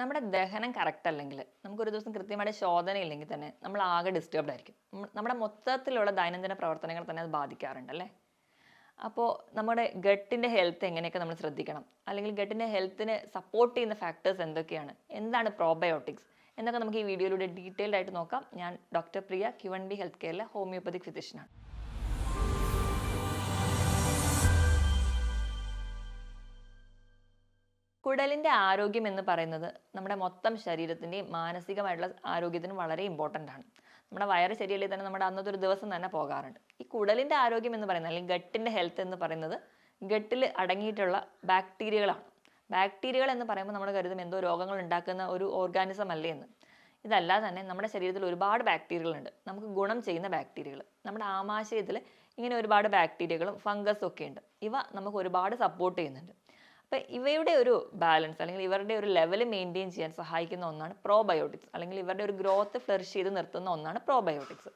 നമ്മുടെ ദഹനം കറക്റ്റ് അല്ലെങ്കിൽ നമുക്കൊരു ദിവസം കൃത്യമായിട്ട് ശോധന ഇല്ലെങ്കിൽ തന്നെ നമ്മൾ ആകെ ഡിസ്റ്റർബ്ഡ് ആയിരിക്കും. നമ്മുടെ മൊത്തത്തിലുള്ള ദൈനംദിന പ്രവർത്തനങ്ങൾ തന്നെ അത് ബാധിക്കാറുണ്ട് അല്ലേ? അപ്പോൾ നമ്മുടെ ഗട്ടിൻ്റെ ഹെൽത്ത് എങ്ങനെയൊക്കെ നമ്മൾ ശ്രദ്ധിക്കണം, അല്ലെങ്കിൽ ഗട്ടിൻ്റെ ഹെൽത്തിനെ സപ്പോർട്ട് ചെയ്യുന്ന ഫാക്ടേഴ്സ് എന്തൊക്കെയാണ്, എന്താണ് പ്രോബയോട്ടിക്സ് എന്നൊക്കെ നമുക്ക് ഈ വീഡിയോയിലൂടെ ഡീറ്റെയിൽഡ് ആയിട്ട് നോക്കാം. ഞാൻ ഡോക്ടർ പ്രിയ, QNB ഹെൽത്ത് കെയറിലെ ഹോമിയോപ്പതിക് ഫിസിഷ്യനാണ്. കുടലിൻ്റെ ആരോഗ്യം എന്ന് പറയുന്നത് നമ്മുടെ മൊത്തം ശരീരത്തിൻ്റെയും മാനസികമായിട്ടുള്ള ആരോഗ്യത്തിനും വളരെ ഇമ്പോർട്ടൻ്റ് ആണ്. നമ്മുടെ വയറ് ശരിയല്ലെങ്കിൽ തന്നെ നമ്മുടെ അന്നത്തെ ഒരു ദിവസം തന്നെ പോകാറുണ്ട്. ഈ കുടലിൻ്റെ ആരോഗ്യം എന്ന് പറയുന്നത്, അല്ലെങ്കിൽ ഗട്ടിൻ്റെ ഹെൽത്ത് എന്ന് പറയുന്നത്, ഗട്ടിൽ അടങ്ങിയിട്ടുള്ള ബാക്ടീരിയകളാണ്. ബാക്ടീരിയകൾ എന്ന് പറയുമ്പോൾ നമ്മൾ കരുതും എന്തോ രോഗങ്ങൾ ഉണ്ടാക്കുന്ന ഒരു ഓർഗാനിസം അല്ലേ എന്ന്. ഇതല്ലാതെ തന്നെ നമ്മുടെ ശരീരത്തിൽ ഒരുപാട് ബാക്ടീരിയകളുണ്ട്, നമുക്ക് ഗുണം ചെയ്യുന്ന ബാക്ടീരിയകൾ. നമ്മുടെ ആമാശയത്തിൽ ഇങ്ങനെ ഒരുപാട് ബാക്ടീരിയകളും ഫംഗസും ഒക്കെ ഉണ്ട്. ഇവ നമുക്ക് ഒരുപാട് സപ്പോർട്ട് ചെയ്യുന്നുണ്ട്. അപ്പം ഇവയുടെ ഒരു ബാലൻസ്, അല്ലെങ്കിൽ ഇവരുടെ ഒരു ലെവൽ മെയിൻറ്റെയിൻ ചെയ്യാൻ സഹായിക്കുന്ന ഒന്നാണ് പ്രോബയോട്ടിക്സ്, അല്ലെങ്കിൽ ഇവരുടെ ഒരു ഗ്രോത്ത് ഫ്ലറിഷ് ചെയ്ത് നിർത്തുന്ന ഒന്നാണ് പ്രോബയോട്ടിക്സ്.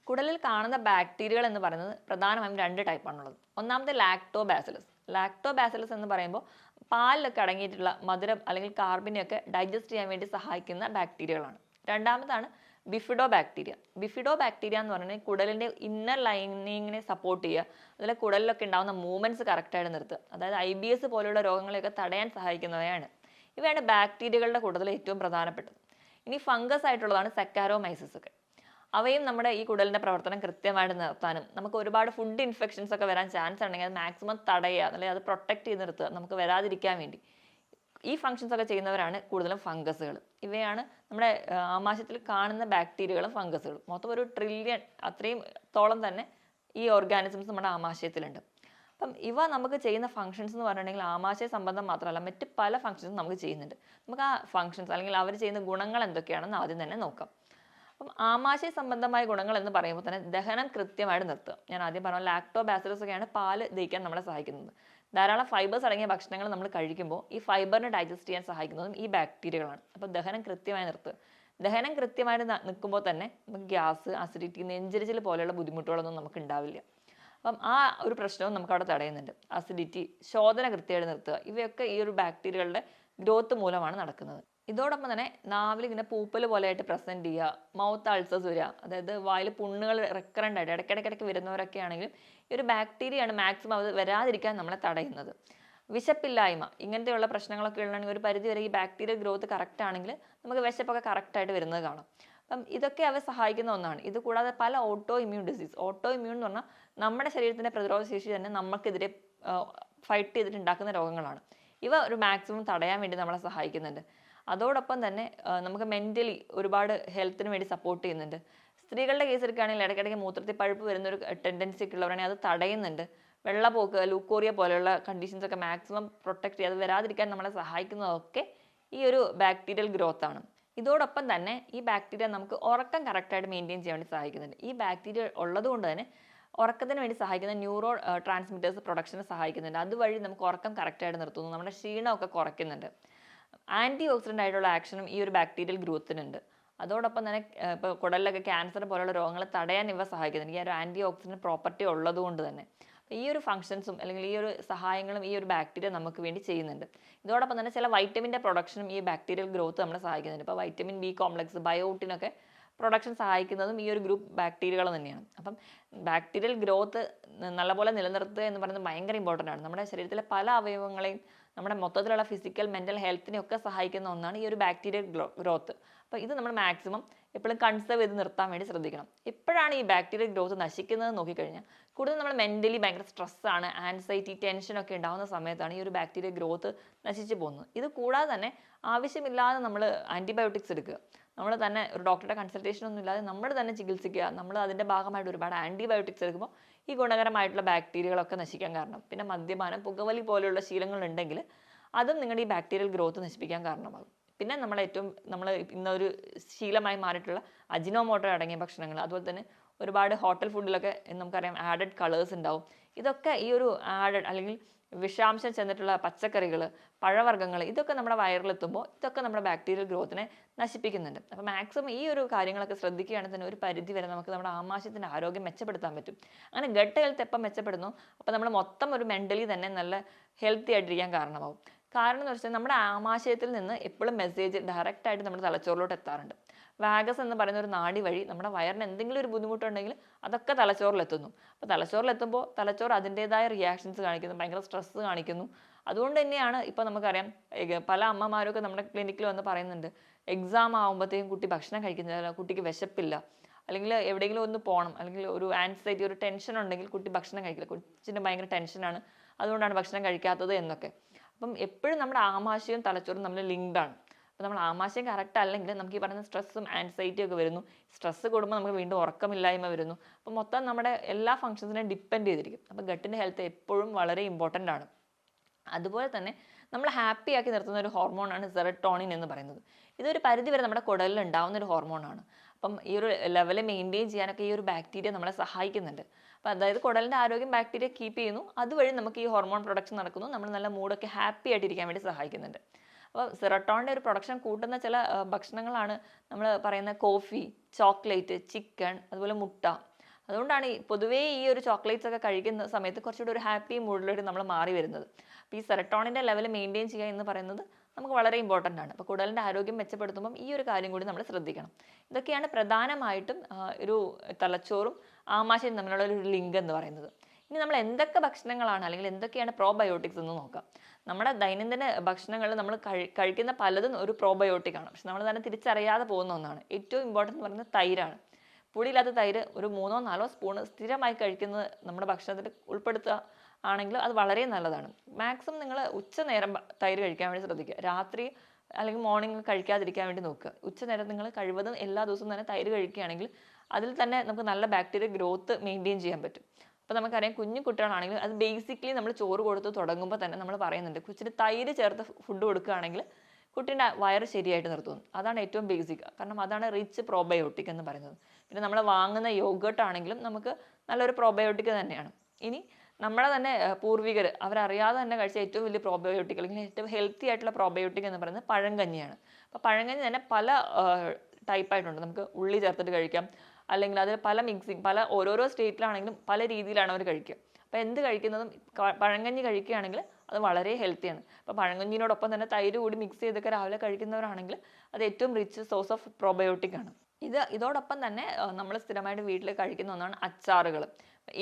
കുടലിൽ കാണുന്ന ബാക്ടീരിയകൾ എന്ന് പറയുന്നത് പ്രധാനമായും 2 ടൈപ്പാണുള്ളത്. ഒന്നാമത്തെ ലാക്ടോബാസിലസ്. ലാക്ടോബാസിലസ് എന്ന് പറയുമ്പോൾ പാലിലൊക്കെ അടങ്ങിയിട്ടുള്ള മധുരം അല്ലെങ്കിൽ കാർബിനെയൊക്കെ ഡൈജസ്റ്റ് ചെയ്യാൻ വേണ്ടി സഹായിക്കുന്ന ബാക്ടീരിയകളാണ്. രണ്ടാമതാണ് ബിഫിഡോ ബാക്ടീരിയ. ബിഫിഡോ ബാക്ടീരിയ എന്ന് പറഞ്ഞാൽ കുടലിൻ്റെ ഇന്നർ ലൈനിങ്ങിനെ സപ്പോർട്ട് ചെയ്യുക, അതുപോലെ കുടലിലൊക്കെ ഉണ്ടാകുന്ന മൂവ്മെൻറ്റ്സ് കറക്റ്റായിട്ട് നിർത്തുക, അതായത് IBS പോലെയുള്ള രോഗങ്ങളെയൊക്കെ തടയാൻ സഹായിക്കുന്നവയാണ്. ഇവയാണ് ബാക്ടീരിയകളുടെ കൂട്ടത്തിൽ ഏറ്റവും പ്രധാനപ്പെട്ടത്. ഇനി ഫംഗസ് ആയിട്ടുള്ളതാണ് സെക്കാരോമൈസിസ് ഒക്കെ. അവയും നമ്മുടെ ഈ കുടലിൻ്റെ പ്രവർത്തനം കൃത്യമായിട്ട് നിർത്താനും, നമുക്ക് ഒരുപാട് ഫുഡ് ഇൻഫെക്ഷൻസ് ഒക്കെ വരാൻ ചാൻസ് ഉണ്ടെങ്കിൽ അത് മാക്സിമം തടയുക, അല്ലെങ്കിൽ അത് പ്രൊട്ടക്ട് ചെയ്ത് നിർത്തുക, നമുക്ക് വരാതിരിക്കാൻ വേണ്ടി. ഈ ഫങ്ഷൻസ് ഒക്കെ ചെയ്യുന്നവരാണ് കൂടുതലും ഫംഗസുകൾ. ഇവയാണ് നമ്മുടെ ആമാശയത്തിൽ കാണുന്ന ബാക്ടീരിയകളും ഫംഗസുകളും. മൊത്തം ഒരു ട്രില്യൺ അത്രയും തോളം തന്നെ ഈ ഓർഗാനിസംസ് നമ്മുടെ ആമാശയത്തിലുണ്ട്. അപ്പം ഇവ നമുക്ക് ചെയ്യുന്ന ഫങ്ഷൻസ് എന്ന് പറഞ്ഞിട്ടുണ്ടെങ്കിൽ ആമാശയ സംബന്ധം മാത്രമല്ല, മറ്റ് പല ഫങ്ഷൻസും നമുക്ക് ചെയ്യുന്നുണ്ട്. നമുക്ക് ആ ഫങ്ഷൻസ്, അല്ലെങ്കിൽ അവർ ചെയ്യുന്ന ഗുണങ്ങൾ എന്തൊക്കെയാണെന്ന് ആദ്യം തന്നെ നോക്കാം. അപ്പം ആമാശയ സംബന്ധമായ ഗുണങ്ങൾ എന്ന് പറയുമ്പോൾ തന്നെ ദഹനം കൃത്യമായിട്ട് നിർത്തുക. ഞാൻ ആദ്യം പറഞ്ഞ ലാക്ടോബാസിലസ് ഒക്കെയാണ് പാല് ദഹിക്കാൻ നമ്മളെ സഹായിക്കുന്നത്. ധാരാളം ഫൈബേഴ്സ് അടങ്ങിയ ഭക്ഷണങ്ങൾ നമ്മൾ കഴിക്കുമ്പോൾ ഈ ഫൈബറിനെ ഡൈജസ്റ്റ് ചെയ്യാൻ സഹായിക്കുന്നതും ഈ ബാക്ടീരിയകളാണ്. അപ്പോൾ ദഹനം കൃത്യമായി നിർത്തുക. ദഹനം കൃത്യമായിട്ട് നിൽക്കുമ്പോൾ തന്നെ നമുക്ക് ഗ്യാസ്, അസിഡിറ്റി, നെഞ്ചരിച്ചിൽ പോലെയുള്ള ബുദ്ധിമുട്ടുകളൊന്നും നമുക്ക് ഉണ്ടാവില്ല. അപ്പം ആ ഒരു പ്രശ്നവും നമുക്ക് അവിടെ തടയുന്നുണ്ട്. അസിഡിറ്റി, ശോധന കൃത്യമായിട്ട് നിർത്തുക, ഇവയൊക്കെ ഈ ഒരു ബാക്ടീരിയകളുടെ ഗ്രോത്ത് മൂലമാണ് നടക്കുന്നത്. ഇതോടൊപ്പം തന്നെ നാവിൽ ഇങ്ങനെ പൂപ്പൽ പോലെയായിട്ട് പ്രസൻറ്റ് ചെയ്യുക, മൗത്ത് അൾസേഴ്സ് വരിക, അതായത് വായിൽ പുണ്ണുകൾ റെക്കറൻ്റ് ആയിട്ട് ഇടയ്ക്കിടയ്ക്ക് വരുന്നവരൊക്കെ ആണെങ്കിലും ഈ ഒരു ബാക്ടീരിയയാണ് മാക്സിമം അത് വരാതിരിക്കാൻ നമ്മളെ തടയുന്നത്. വിശപ്പില്ലായ്മ, ഇങ്ങനത്തെയുള്ള പ്രശ്നങ്ങളൊക്കെ ഉള്ളതാണെങ്കിൽ ഒരു പരിധി വരെ ഈ ബാക്ടീരിയൽ ഗ്രോത്ത് കറക്റ്റ് ആണെങ്കിൽ നമുക്ക് വിശപ്പൊക്കെ കറക്റ്റായിട്ട് വരുന്നത് കാണാം. അപ്പം ഇതൊക്കെ അവ സഹായിക്കുന്ന ഒന്നാണ്. ഇത് കൂടാതെ പല auto immune disease, auto immune എന്ന് പറഞ്ഞാൽ നമ്മുടെ ശരീരത്തിൻ്റെ പ്രതിരോധ ശേഷി തന്നെ നമുക്കെതിരെ ഫൈറ്റ് ചെയ്തിട്ട് ഉണ്ടാക്കുന്ന രോഗങ്ങളാണ്. ഇവ ഒരു മാക്സിമം തടയാൻ വേണ്ടി നമ്മളെ സഹായിക്കുന്നുണ്ട്. അതോടൊപ്പം തന്നെ നമുക്ക് മെൻ്റലി ഒരുപാട് ഹെൽത്തിന് വേണ്ടി സപ്പോർട്ട് ചെയ്യുന്നുണ്ട്. സ്ത്രീകളുടെ കേസ് എടുക്കുകയാണെങ്കിൽ ഇടയ്ക്കിടയ്ക്ക് മൂത്രത്തിൽ പഴുപ്പ് വരുന്നൊരു ടെൻഡൻസി ഒക്കെ ഉള്ളവരാണെങ്കിൽ അത് തടയുന്നുണ്ട്. വെള്ളപ്പോക്ക്, ലൂക്കോറിയ പോലെയുള്ള കണ്ടീഷൻസ് ഒക്കെ മാക്സിമം പ്രൊട്ടക്ട് ചെയ്ത് വരാതിരിക്കാൻ നമ്മളെ സഹായിക്കുന്നതൊക്കെ ഈ ഒരു ബാക്ടീരിയൽ ഗ്രോത്ത് ആണ്. ഇതോടൊപ്പം തന്നെ ഈ ബാക്ടീരിയ നമുക്ക് ഉറക്കം കറക്റ്റായിട്ട് മെയിൻറ്റെയിൻ ചെയ്യാൻ വേണ്ടി സഹായിക്കുന്നുണ്ട്. ഈ ബാക്ടീരിയ ഉള്ളത് കൊണ്ട് തന്നെ ഉറക്കത്തിന് വേണ്ടി സഹായിക്കുന്ന ന്യൂറോ ട്രാൻസ്മിറ്റേഴ്സ് പ്രൊഡക്ഷനെ സഹായിക്കുന്നുണ്ട്. അതുവഴി നമുക്ക് ഉറക്കം കറക്റ്റായിട്ട് നിർത്തുന്നു, നമ്മുടെ ക്ഷീണമൊക്കെ കുറയ്ക്കുന്നുണ്ട്. ആൻറ്റി ഓക്സിഡൻ്റ് ആയിട്ടുള്ള ആക്ഷനും ഈ ഒരു ബാക്ടീരിയൽ ഗ്രോത്തിനുണ്ട്. അതോടൊപ്പം തന്നെ ഇപ്പോൾ കുടലിലൊക്കെ ക്യാൻസർ പോലുള്ള രോഗങ്ങൾ തടയാൻ ഇവ സഹായിക്കുന്നുണ്ട്, ഈ ഒരു ആൻറ്റി ഓക്സിഡൻറ്റ് പ്രോപ്പർട്ടി ഉള്ളത് കൊണ്ട് തന്നെ. ഈ ഒരു ഫങ്ഷൻസും അല്ലെങ്കിൽ ഈ ഒരു സഹായങ്ങളും ഈ ഒരു ബാക്ടീരിയ നമുക്ക് വേണ്ടി ചെയ്യുന്നുണ്ട്. ഇതോടൊപ്പം തന്നെ ചില വൈറ്റമിൻ്റെ പ്രൊഡക്ഷനും ഈ ബാക്ടീരിയൽ ഗ്രോത്ത് നമ്മളെ സഹായിക്കുന്നുണ്ട്. ഇപ്പോൾ വൈറ്റമിൻ B കോംപ്ലക്സ്, ബയോട്ടിനൊക്കെ പ്രൊഡക്ഷൻ സഹായിക്കുന്നതും ഈ ഒരു ഗ്രൂപ്പ് ബാക്ടീരിയകൾ തന്നെയാണ്. അപ്പം ബാക്ടീരിയൽ ഗ്രോത്ത് നല്ലപോലെ നിലനിർത്തുക എന്ന് പറയുന്നത് ഭയങ്കര ഇമ്പോർട്ടൻ്റ് ആണ്. നമ്മുടെ ശരീരത്തിലെ പല അവയവങ്ങളെയും നമ്മുടെ മൊത്തത്തിലുള്ള ഫിസിക്കൽ, മെൻ്റൽ ഹെൽത്തിനെയൊക്കെ സഹായിക്കുന്ന ഒന്നാണ് ഈ ഒരു ബാക്ടീരിയൽ ഗ്രോത്ത്. അപ്പോൾ ഇത് നമ്മൾ മാക്സിമം എപ്പോഴും കൺസേർവ് ചെയ്ത് നിർത്താൻ വേണ്ടി ശ്രദ്ധിക്കണം. എപ്പോഴാണ് ഈ ബാക്ടീരിയൽ ഗ്രോത്ത് നശിക്കുന്നത് നോക്കിക്കഴിഞ്ഞാൽ കൂടുതൽ നമ്മൾ മെൻ്റലി ഭയങ്കര സ്ട്രെസ്സാണ്, ആൻസൈറ്റി, ടെൻഷനൊക്കെ ഉണ്ടാകുന്ന സമയത്താണ് ഈ ഒരു ബാക്ടീരിയൽ ഗ്രോത്ത് നശിച്ചു പോകുന്നത്. ഇത് കൂടാതെ തന്നെ ആവശ്യമില്ലാതെ നമ്മൾ ആൻറ്റിബയോട്ടിക്സ് എടുക്കുക, നമ്മൾ തന്നെ ഒരു ഡോക്ടറുടെ കൺസൾട്ടേഷൻ ഒന്നും ഇല്ലാതെ നമ്മൾ തന്നെ ചികിത്സിക്കുക, നമ്മൾ അതിൻ്റെ ഭാഗമായിട്ട് ഒരുപാട് ആൻറ്റിബയോട്ടിക്സ് എടുക്കുമ്പോൾ ഈ ഗുണകരമായിട്ടുള്ള ബാക്ടീരിയകളൊക്കെ നശിക്കാൻ കാരണം. പിന്നെ മദ്യപാനം, പുകവലി പോലെയുള്ള ശീലങ്ങളുണ്ടെങ്കിൽ അതും നിങ്ങളുടെ ഈ ബാക്ടീരിയൽ ഗ്രോത്ത് നശിപ്പിക്കാൻ കാരണമാകും. പിന്നെ നമ്മൾ ഇന്നൊരു ശീലമായി മാറിയിട്ടുള്ള അജിനോമോട്ടോ അടങ്ങിയ ഭക്ഷണങ്ങൾ, അതുപോലെ തന്നെ ഒരുപാട് ഹോട്ടൽ ഫുഡിലൊക്കെ നമുക്കറിയാം ആഡഡ് കളേഴ്സ് ഉണ്ടാവും. ഇതൊക്കെ ഈ ഒരു ആഡഡ് അല്ലെങ്കിൽ വിഷാംശം ചെന്നിട്ടുള്ള പച്ചക്കറികൾ, പഴവർഗ്ഗങ്ങൾ, ഇതൊക്കെ നമ്മുടെ വയറിലെത്തുമ്പോൾ ഇതൊക്കെ നമ്മുടെ ബാക്ടീരിയൽ ഗ്രോത്തിനെ നശിപ്പിക്കുന്നുണ്ട്. അപ്പോൾ മാക്സിമം ഈ ഒരു കാര്യങ്ങളൊക്കെ ശ്രദ്ധിക്കുകയാണെങ്കിൽ തന്നെ ഒരു പരിധി വരെ നമുക്ക് നമ്മുടെ ആമാശയത്തിൻ്റെ ആരോഗ്യം മെച്ചപ്പെടുത്താൻ പറ്റും. അങ്ങനെ ഗട്ട് ഹെൽത്ത് എപ്പം മെച്ചപ്പെടുന്നു അപ്പോൾ നമ്മൾ മൊത്തം ഒരു മെൻ്റലി തന്നെ നല്ല ഹെൽത്തി ആയിട്ടിരിക്കാൻ കാരണമാവും. കാരണം എന്ന് വെച്ചാൽ നമ്മുടെ ആമാശയത്തിൽ നിന്ന് എപ്പോഴും മെസ്സേജ് ഡയറക്റ്റ് ആയിട്ട് നമ്മുടെ തലച്ചോറിലോട്ട് എത്താറുണ്ട്. വാഗസ് എന്ന് പറയുന്ന ഒരു നാഡി വഴി നമ്മുടെ വയറിന് എന്തെങ്കിലും ഒരു ബുദ്ധിമുട്ടുണ്ടെങ്കിൽ അതൊക്കെ തലച്ചോറിലെത്തുന്നു. അപ്പോൾ തലച്ചോറിലെത്തുമ്പോൾ തലച്ചോറ് അതിൻ്റെതായ റിയാക്ഷൻസ് കാണിക്കുന്നു, ഭയങ്കര സ്ട്രെസ് കാണിക്കുന്നു. അതുകൊണ്ട് തന്നെയാണ് ഇപ്പോൾ നമുക്കറിയാം പല അമ്മമാരൊക്കെ നമ്മുടെ ക്ലിനിക്കിൽ വന്ന് പറയുന്നുണ്ട്, എക്സാം ആകുമ്പോഴത്തേക്കും കുട്ടി ഭക്ഷണം കഴിക്കുന്നില്ല, കുട്ടിക്ക് വിശപ്പില്ല, അല്ലെങ്കിൽ എവിടെയെങ്കിലും ഒന്ന് പോകണം, അല്ലെങ്കിൽ ഒരു ആൻസൈറ്റി, ഒരു ടെൻഷൻ ഉണ്ടെങ്കിൽ കുട്ടി ഭക്ഷണം കഴിക്കില്ല, കൊച്ചിന് ഭയങ്കര ടെൻഷനാണ് അതുകൊണ്ടാണ് ഭക്ഷണം കഴിക്കാത്തത് എന്നൊക്കെ. അപ്പം എപ്പോഴും നമ്മുടെ ആമാശയവും തലച്ചോറും നമ്മൾ ലിങ്ക്ഡ് ആണ്. അപ്പോൾ നമ്മൾ ആമാശയം കറക്റ്റ് അല്ലെങ്കിൽ നമുക്ക് ഈ പറയുന്ന സ്ട്രെസ്സും ആൻസൈറ്റിയും ഒക്കെ വരുന്നു. സ്ട്രെസ്സ് കൂടുമ്പോൾ നമുക്ക് വീണ്ടും ഉറക്കമില്ലായ്മ വരുന്നു. അപ്പോൾ മൊത്തം നമ്മുടെ എല്ലാ ഫങ്ഷൻസിനെയും ഡിപ്പെൻഡ് ചെയ്തിരിക്കും. അപ്പോൾ ഗട്ടിൻ്റെ ഹെൽത്ത് എപ്പോഴും വളരെ ഇമ്പോർട്ടൻ്റ് ആണ്. അതുപോലെ തന്നെ നമ്മൾ ഹാപ്പി ആക്കി നിർത്തുന്ന ഒരു ഹോർമോണാണ് സെറട്ടോണിൻ എന്ന് പറയുന്നത്. ഇതൊരു പരിധി വരെ നമ്മുടെ കുടലിൽ ഉണ്ടാവുന്ന ഒരു ഹോർമോണാണ്. അപ്പം ഈ ഒരു ലെവൽ മെയിൻറ്റെയിൻ ചെയ്യാനൊക്കെ ഈ ഒരു ബാക്ടീരിയ നമ്മളെ സഹായിക്കുന്നുണ്ട്. അപ്പം അതായത് കുടലിൻ്റെ ആരോഗ്യം ബാക്ടീരിയ കീപ്പ് ചെയ്യുന്നു, അതുവഴി നമുക്ക് ഈ ഹോർമോൺ പ്രൊഡക്ഷൻ നടക്കുന്നു, നമ്മൾ നല്ല മൂഡൊക്കെ ഹാപ്പി ആയിട്ടിരിക്കാൻ വേണ്ടി സഹായിക്കുന്നുണ്ട്. അപ്പോൾ സെറട്ടോണിൻ്റെ ഒരു പ്രൊഡക്ഷൻ കൂട്ടുന്ന ചില ഭക്ഷണങ്ങളാണ് നമ്മൾ പറയുന്ന കോഫി, ചോക്ലേറ്റ്, ചിക്കൻ, അതുപോലെ മുട്ട. അതുകൊണ്ടാണ് പൊതുവേ ഈ ഒരു ചോക്ലേറ്റ്സ് ഒക്കെ കഴിക്കുന്ന സമയത്ത് കുറച്ചുകൂടി ഒരു ഹാപ്പി മൂഡിലോട്ട് നമ്മൾ മാറി വരുന്നത്. അപ്പോൾ ഈ സെറട്ടോണിൻ്റെ ലെവൽ മെയിൻറ്റെയിൻ ചെയ്യുക എന്ന് പറയുന്നത് നമുക്ക് വളരെ ഇമ്പോർട്ടൻ്റ് ആണ്. അപ്പോൾ കുടലിൻ്റെ ആരോഗ്യം മെച്ചപ്പെടുത്തുമ്പം ഈ ഒരു കാര്യം കൂടി നമ്മൾ ശ്രദ്ധിക്കണം. ഇതൊക്കെയാണ് പ്രധാനമായിട്ടും ഒരു തലച്ചോറും ആമാശയം തമ്മിലുള്ള ഒരു ലിങ്ക് എന്ന് പറയുന്നത്. ഇനി നമ്മൾ എന്തൊക്കെ ഭക്ഷണങ്ങളാണ് അല്ലെങ്കിൽ എന്തൊക്കെയാണ് പ്രോബയോട്ടിക്സ് എന്ന് നോക്കാം. നമ്മുടെ ദൈനംദിന ഭക്ഷണങ്ങളിൽ നമ്മൾ കഴിക്കുന്ന പലതും ഒരു പ്രോബയോട്ടിക് ആണ്, പക്ഷെ നമ്മൾ തന്നെ തിരിച്ചറിയാതെ പോകുന്ന ഒന്നാണ്. ഏറ്റവും ഇമ്പോർട്ടൻ്റ് എന്ന് പറയുന്നത് തൈരാണ്. പുളിയില്ലാത്ത തൈര് ഒരു 3-4 സ്പൂൺ സ്ഥിരമായി കഴിക്കുന്നത് നമ്മുടെ ഭക്ഷണത്തിൽ ഉൾപ്പെടുത്തുക ആണെങ്കിൽ അത് വളരെ നല്ലതാണ്. മാക്സിമം നിങ്ങൾ ഉച്ചനേരം തൈര് കഴിക്കാൻ വേണ്ടി ശ്രദ്ധിക്കുക. രാത്രി അല്ലെങ്കിൽ മോർണിംഗ് കഴിക്കാതിരിക്കാൻ വേണ്ടി നോക്കുക. ഉച്ചനേരം നിങ്ങൾ കഴിവതും എല്ലാ ദിവസവും തന്നെ തൈര് കഴിക്കുകയാണെങ്കിൽ അതിൽ തന്നെ നമുക്ക് നല്ല ബാക്ടീരിയ ഗ്രോത്ത് മെയിൻറ്റെയിൻ ചെയ്യാൻ പറ്റും. അപ്പോൾ നമുക്കറിയാം കുഞ്ഞു കുട്ടികളാണെങ്കിൽ അത് ബേസിക്കലി നമ്മൾ ചോറ് കൊടുത്ത് തുടങ്ങുമ്പോൾ തന്നെ നമ്മൾ പറയുന്നുണ്ട് കൊച്ചിന് തൈര് ചേർത്ത് ഫുഡ് കൊടുക്കുകയാണെങ്കിൽ കുട്ടീൻ്റെ വയറ് ശരിയായിട്ട് നിർത്തുന്നു. അതാണ് ഏറ്റവും ബേസിക്, കാരണം അതാണ് റിച്ച് പ്രോബയോട്ടിക് എന്ന് പറയുന്നത്. പിന്നെ നമ്മൾ വാങ്ങുന്ന യോഗേർട്ട് ആണെങ്കിലും നമുക്ക് നല്ലൊരു പ്രോബയോട്ടിക് തന്നെയാണ്. ഇനി നമ്മുടെ തന്നെ പൂർവികർ അവരറിയാതെ തന്നെ കഴിച്ച ഏറ്റവും വലിയ പ്രോബയോട്ടിക് അല്ലെങ്കിൽ ഏറ്റവും ഹെൽത്തി ആയിട്ടുള്ള പ്രോബയോട്ടിക് എന്ന് പറയുന്നത് പഴങ്കഞ്ഞിയാണ്. അപ്പോൾ പഴങ്കഞ്ഞി തന്നെ പല ടൈപ്പായിട്ടുണ്ട്. നമുക്ക് ഉള്ളി ചേർത്തിട്ട് കഴിക്കാം, അല്ലെങ്കിൽ അതിൽ പല മിക്സിങ്, പല ഓരോരോ സ്റ്റേറ്റിലാണെങ്കിലും പല രീതിയിലാണ് അവർ കഴിക്കുക. അപ്പോൾ എന്ത് കഴിക്കുന്നതും പഴങ്കഞ്ഞി കഴിക്കുകയാണെങ്കിൽ അത് വളരെ ഹെൽത്തിയാണ്. അപ്പോൾ പഴങ്കഞ്ഞിനോടൊപ്പം തന്നെ തൈര് കൂടി മിക്സ് ചെയ്തൊക്കെ രാവിലെ കഴിക്കുന്നവരാണെങ്കിൽ അത് ഏറ്റവും റിച്ച് സോഴ്സ് ഓഫ് പ്രോബയോട്ടിക് ആണ്. ഇതോടൊപ്പം തന്നെ നമ്മൾ സ്ഥിരമായിട്ട് വീട്ടിൽ കഴിക്കുന്ന ഒന്നാണ് അച്ചാറുകൾ.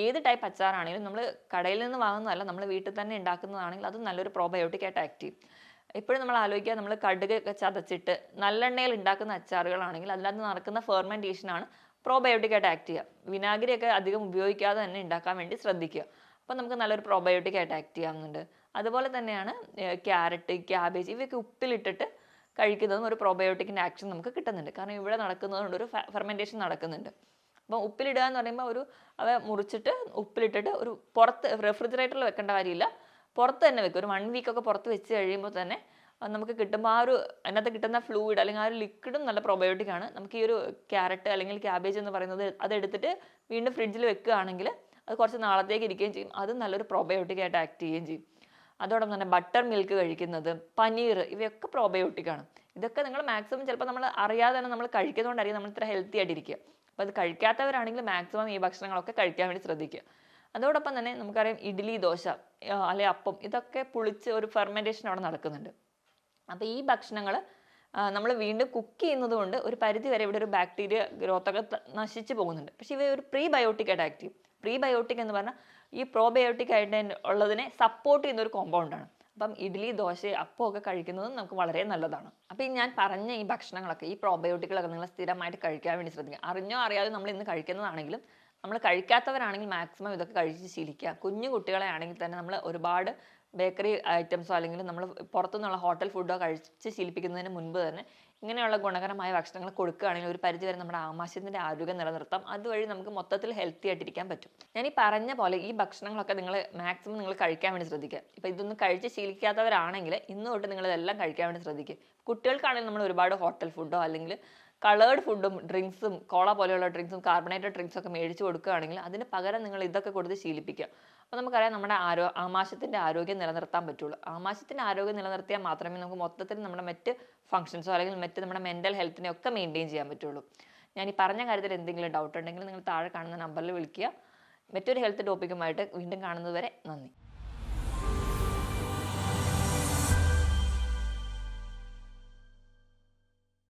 ഏത് ടൈപ്പ് അച്ചാറാണെങ്കിലും നമ്മൾ കടയിൽ നിന്ന് വാങ്ങുന്നതല്ല, നമ്മൾ വീട്ടിൽ തന്നെ ഉണ്ടാക്കുന്നതാണെങ്കിൽ അത് നല്ലൊരു പ്രോബയോട്ടിക് ആയിട്ട് ആക്ട് ചെയ്യും. എപ്പോഴും നമ്മൾ ആലോചിക്കുക, നമ്മൾ കടുക് ഒക്കെ ചതച്ചിട്ട് നല്ലെണ്ണയിൽ ഉണ്ടാക്കുന്ന അച്ചാറുകളാണെങ്കിൽ അതിനകത്ത് നടക്കുന്ന ഫെർമെൻറ്റേഷനാണ് പ്രോബയോട്ടിക് ആയിട്ട് ആക്ട് ചെയ്യുക. വിനാഗിരിയൊക്കെ അധികം ഉപയോഗിക്കാതെ തന്നെ ഉണ്ടാക്കാൻ വേണ്ടി ശ്രദ്ധിക്കുക. അപ്പോൾ നമുക്ക് നല്ലൊരു പ്രോബയോട്ടിക് ആയിട്ട് ആക്ട് ചെയ്യാവുന്നുണ്ട്. അതുപോലെ തന്നെയാണ് ക്യാരറ്റ്, ക്യാബേജ് ഇവയൊക്കെ ഉപ്പിലിട്ടിട്ട് കഴിക്കുന്നതും ഒരു പ്രോബയോട്ടിക്കിൻ്റെ ആക്ഷൻ നമുക്ക് കിട്ടുന്നുണ്ട്. കാരണം ഇവിടെ നടക്കുന്നതുകൊണ്ട് ഒരു ഫെർമെൻറ്റേഷൻ നടക്കുന്നുണ്ട്. അപ്പോൾ ഉപ്പിലിടുക എന്ന് പറയുമ്പോൾ അവ മുറിച്ചിട്ട് ഉപ്പിലിട്ടിട്ട് ഒരു പുറത്ത് റെഫ്രിജറേറ്ററിൽ വെക്കേണ്ട കാര്യമില്ല, പുറത്ത് തന്നെ വെക്കും. ഒരു 1 വീക്കൊക്കെ പുറത്ത് വെച്ച് കഴിയുമ്പോൾ തന്നെ നമുക്ക് കിട്ടുമ്പോൾ ആ ഒരു അതിനകത്ത് കിട്ടുന്ന ഫ്ലൂയിഡ് അല്ലെങ്കിൽ ആ ഒരു ലിക്വിഡും നല്ല പ്രോബയോട്ടിക് ആണ്. നമുക്ക് ഈ ഒരു ക്യാരറ്റ് അല്ലെങ്കിൽ ക്യാബേജ് എന്ന് പറയുന്നത് അതെടുത്തിട്ട് വീണ്ടും ഫ്രിഡ്ജിൽ വെക്കുകയാണെങ്കിൽ അത് കുറച്ച് നാളത്തേക്ക് ഇരിക്കുകയും ചെയ്യും. അതും നല്ലൊരു പ്രോബയോട്ടിക് ആയിട്ട് ആക്ട് ചെയ്യുകയും ചെയ്യും. അതോടൊപ്പം തന്നെ ബട്ടർ മിൽക്ക് കഴിക്കുന്നത്, പനീർ, ഇവയൊക്കെ പ്രോബയോട്ടിക് ആണ്. ഇതൊക്കെ നിങ്ങൾ മാക്സിമം ചിലപ്പോൾ നമ്മൾ അറിയാതെ തന്നെ നമ്മൾ കഴിക്കുന്നതുകൊണ്ടായിരിക്കും നമ്മൾ ഇത്ര ഹെൽത്തി ആയിട്ടിരിക്കുക. അപ്പോൾ അത് കഴിക്കാത്തവരാണെങ്കിൽ മാക്സിമം ഈ ഭക്ഷണങ്ങളൊക്കെ കഴിക്കാൻ വേണ്ടി ശ്രദ്ധിക്കുക. അതോടൊപ്പം തന്നെ നമുക്കറിയാം ഇഡ്ഡലി, ദോശ അല്ലെ അപ്പം, ഇതൊക്കെ പുളിച്ച് ഒരു ഫെർമെൻറ്റേഷൻ അവിടെ നടക്കുന്നുണ്ട്. അപ്പോൾ ഈ ഭക്ഷണങ്ങൾ നമ്മൾ വീണ്ടും കുക്ക് ചെയ്യുന്നത് കൊണ്ട് ഒരു പരിധി വരെ ഇവിടെ ഒരു ബാക്ടീരിയ ഗ്രോത്തൊക്കെ നശിച്ചു പോകുന്നുണ്ട്. പക്ഷേ ഇവ ഒരു പ്രീബയോട്ടിക് ആയിട്ട് ആക്ട് ചെയ്യും. പ്രീബയോട്ടിക് എന്ന് പറഞ്ഞാൽ ഈ പ്രോബയോട്ടിക് ആയിട്ട് ഉള്ളതിനെ സപ്പോർട്ട് ചെയ്യുന്ന ഒരു കോമ്പൗണ്ടാണ്. അപ്പം ഇഡ്ഡലി, ദോശ, അപ്പം ഒക്കെ കഴിക്കുന്നതും നമുക്ക് വളരെ നല്ലതാണ്. അപ്പോൾ ഈ ഞാൻ പറഞ്ഞ ഈ ഭക്ഷണങ്ങളൊക്കെ, ഈ പ്രോബയോട്ടിക്കുകളൊക്കെ നിങ്ങൾ സ്ഥിരമായിട്ട് കഴിക്കാൻ വേണ്ടി ശ്രദ്ധിക്കുക. അറിഞ്ഞോ അറിയാതെ നമ്മൾ ഇന്ന് കഴിക്കുന്നതാണെങ്കിലും നമ്മൾ കഴിക്കാത്തവരാണെങ്കിൽ മാക്സിമം ഇതൊക്കെ കഴിച്ച് ശീലിക്കുക. കുഞ്ഞു കുട്ടികളെ ആണെങ്കിൽ തന്നെ നമ്മൾ ഒരുപാട് ബേക്കറി ഐറ്റംസോ അല്ലെങ്കിൽ നമ്മൾ പുറത്തുനിന്നുള്ള ഹോട്ടൽ ഫുഡോ കഴിച്ച് ശീലിപ്പിക്കുന്നതിന് മുൻപ് തന്നെ ഇങ്ങനെയുള്ള ഗുണകരമായ ഭക്ഷണങ്ങൾ കൊടുക്കുകയാണെങ്കിൽ ഒരു പരിധിവരെ നമ്മുടെ ആമാശയത്തിൻ്റെ ആരോഗ്യം നിലനിർത്താം. അതുവഴി നമുക്ക് മൊത്തത്തിൽ ഹെൽത്തി ആയിട്ടിരിക്കാൻ പറ്റും. ഞാൻ ഈ പറഞ്ഞ പോലെ ഈ ഭക്ഷണങ്ങളൊക്കെ നിങ്ങൾ മാക്സിമം നിങ്ങൾ കഴിക്കാൻ വേണ്ടി ശ്രദ്ധിക്കുക. ഇപ്പോൾ ഇതൊന്നും കഴിച്ച് ശീലിക്കാത്തവരാണെങ്കിൽ ഇന്ന് തൊട്ട് നിങ്ങൾ ഇതെല്ലാം കഴിക്കാൻ വേണ്ടി ശ്രദ്ധിക്കുക. കുട്ടികൾക്കാണെങ്കിൽ നമ്മൾ ഒരുപാട് ഹോട്ടൽ ഫുഡോ അല്ലെങ്കിൽ കളേർഡ് ഫുഡും ഡ്രിങ്ക്സും കോള പോലെയുള്ള ഡ്രിങ്ക്സും കാർബണേറ്റഡ് ഡ്രിങ്ക്സും ഒക്കെ മേടിച്ച് കൊടുക്കുകയാണെങ്കിൽ അതിന് പകരം നിങ്ങൾ ഇതൊക്കെ കൊടുത്ത് ശീലിപ്പിക്കുക. അപ്പോൾ നമുക്കറിയാം നമ്മുടെ ആമാശയത്തിൻ്റെ ആരോഗ്യം നിലനിർത്താൻ പറ്റുള്ളൂ. ആമാശയത്തിൻ്റെ ആരോഗ്യം നിലനിർത്തിയാൽ മാത്രമേ നമുക്ക് മൊത്തത്തിൽ നമ്മുടെ മറ്റ് ഫംഗ്ഷൻസോ അല്ലെങ്കിൽ മറ്റ് നമ്മുടെ മെൻ്റൽ ഹെൽത്തിനെ ഒക്കെ മെയിൻറ്റെയിൻ ചെയ്യാൻ പറ്റുള്ളൂ. ഞാൻ ഈ പറഞ്ഞ കാര്യത്തിൽ എന്തെങ്കിലും ഡൗട്ട് ഉണ്ടെങ്കിൽ നിങ്ങൾ താഴെ കാണുന്ന നമ്പറിൽ വിളിക്കുക. മറ്റൊരു ഹെൽത്ത് ടോപ്പിക്കുമായിട്ട് വീണ്ടും കാണുന്നത് വരെ നന്ദി.